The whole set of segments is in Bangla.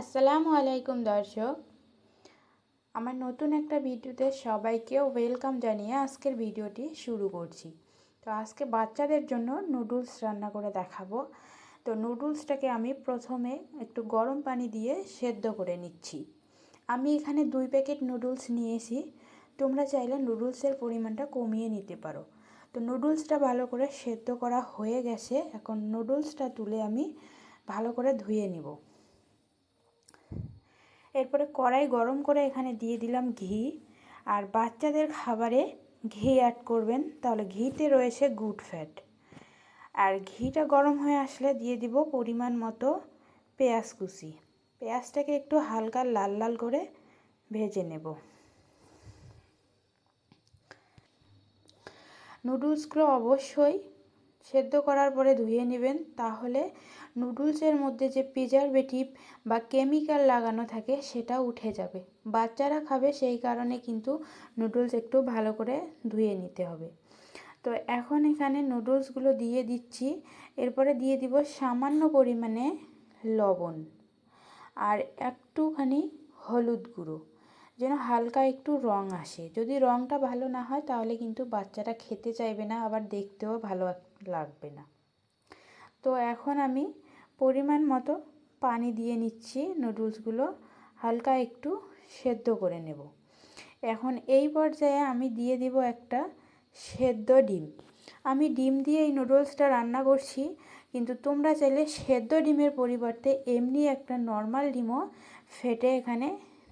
আসসালামু আলাইকুম দর্শক, আমার নতুন একটা ভিডিওতে সবাইকে ওয়েলকাম জানিয়ে আজকের ভিডিওটি শুরু করছি। তো আজকে বাচ্চাদের জন্য নুডলস রান্না করে দেখাবো। তো নুডলসটাকে আমি প্রথমে একটু গরম পানি দিয়ে সেদ্ধ করে নিচ্ছি। আমি এখানে 2 প্যাকেট নুডলস নিয়েছি। তোমরা চাইলে নুডলসের পরিমাণটা কমিয়ে নিতে পারো। তো নুডলসটা ভালো করে সেদ্ধ করা হয়ে গেছে। এখন নুডলসটা তুলে আমি ভালো করে ধুয়ে নিব। এরপরে কড়াই গরম করে এখানে দিয়ে দিলাম ঘি। আর বাচ্চাদের খাবারে ঘি অ্যাড করবেন, তাহলে ঘিতে রয়েছে গুড ফ্যাট। আর ঘিটা গরম হয়ে আসলে দিয়ে দিব পরিমাণ মতো পেঁয়াজ কুচি। পেঁয়াজটাকে একটু হালকা লাল লাল করে ভেজে নেব। নুডলসগুলো অবশ্যই সেদ্ধ করার পরে ধুয়ে নেবেন, তাহলে নুডলসের মধ্যে যে প্রিজারভেটিভ বা কেমিক্যাল লাগানো থাকে সেটা উঠে যাবে। বাচ্চারা খাবে, সেই কারণে কিন্তু নুডলস একটু ভালো করে ধুয়ে নিতে হবে। তো এখন এখানে নুডলসগুলো দিয়ে দিচ্ছি। এরপরে দিয়ে দিব সামান্য পরিমাণে লবণ আর একটুখানি হলুদ গুঁড়ো, যেন হালকা একটু রং আসে। যদি রংটা ভালো না হয় তাহলে কিন্তু বাচ্চারা খেতে চাইবে না, আবার দেখতেও ভালো লাগবে না। তো এখন আমি পরিমাণ মতো পানি দিয়ে নিচ্ছি, নুডলসগুলো হালকা একটু সেদ্ধ করে নেব। এখন এই পর্যায়ে আমি দিয়ে দিব একটা সেদ্ধ ডিম। আমি ডিম দিয়ে এই নুডলসটা রান্না করছি, কিন্তু তোমরা চাইলে সেদ্ধ ডিমের পরিবর্তে এমনি একটা নর্মাল ডিমও ফেটে এখানে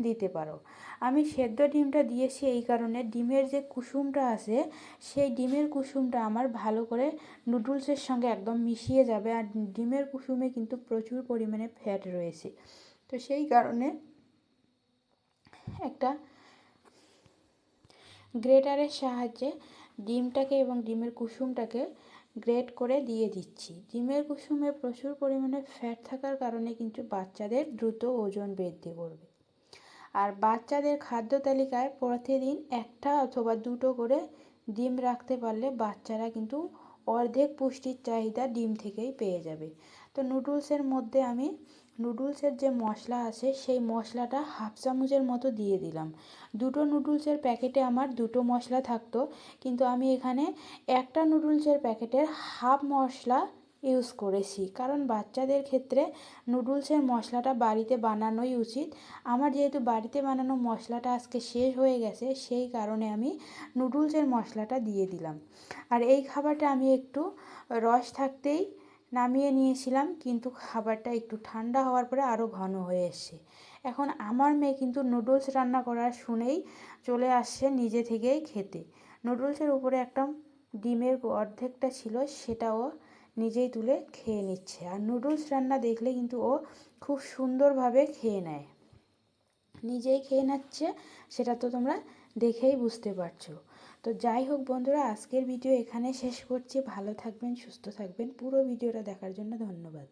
দিতে পারো। আমি সেদ্ধ ডিমটা দিয়েছি এই কারণে, ডিমের যে কুসুমটা আছে সেই ডিমের কুসুমটা আমার ভালো করে নুডলসের সঙ্গে একদম মিশিয়ে যাবে। আর ডিমের কুসুমে কিন্তু প্রচুর পরিমাণে ফ্যাট রয়েছে। তো সেই কারণে একটা গ্রেটারের সাহায্যে ডিমটাকে এবং ডিমের কুসুমটাকে গ্রেট করে দিয়ে দিচ্ছি। ডিমের কুসুমে প্রচুর পরিমাণে ফ্যাট থাকার কারণে কিন্তু বাচ্চাদের দ্রুত ওজন বৃদ্ধি করবে। আর বাচ্চাদের খাদ্য তালিকায় প্রতিদিন একটা অথবা দুটো করে ডিম রাখতে পারলে বাচ্চারা কিন্তু অর্ধেক পুষ্টির চাহিদা ডিম থেকেই পেয়ে যাবে। তো নুডলসের মধ্যে আমি নুডলসের যে মশলা আছে সেই মশলাটা হাফ চামচের মতো দিয়ে দিলাম। দুটো নুডলসের প্যাকেটে আমার দুটো মশলা থাকতো, কিন্তু আমি এখানে একটা নুডলসের প্যাকেটের হাফ মশলা ইউজ করেছি, কারণ বাচ্চাদের ক্ষেত্রে নুডলসের মশলাটা বাড়িতে বানানোই উচিত। আমার যেহেতু বাড়িতে বানানো মশলাটা আজকে শেষ হয়ে গেছে, সেই কারণে আমি নুডলসের মশলাটা দিয়ে দিলাম। আর এই খাবারটা আমি একটু রস থাকতেই নামিয়ে নিয়েছিলাম, কিন্তু খাবারটা একটু ঠান্ডা হওয়ার পরে আরও ঘন হয়ে এসছে। এখন আমার মেয়ে কিন্তু নুডলস রান্না করার শুনেই চলে আসছে নিজে থেকেই খেতে। নুডলসের উপরে একটা ডিমের অর্ধেকটা ছিল, সেটাও নিজেই তুলে খেয়ে নিচ্ছে। আর নুডলস রান্না দেখলে কিন্তু ও খুব সুন্দরভাবে খেয়ে নেয়, নিজেই খেয়ে নিচ্ছে, সেটা তো তোমরা দেখেই বুঝতে পারছো। তো যাই হোক বন্ধুরা, আজকের ভিডিও এখানে শেষ করছি। ভালো থাকবেন, সুস্থ থাকবেন। পুরো ভিডিওটা দেখার জন্য ধন্যবাদ।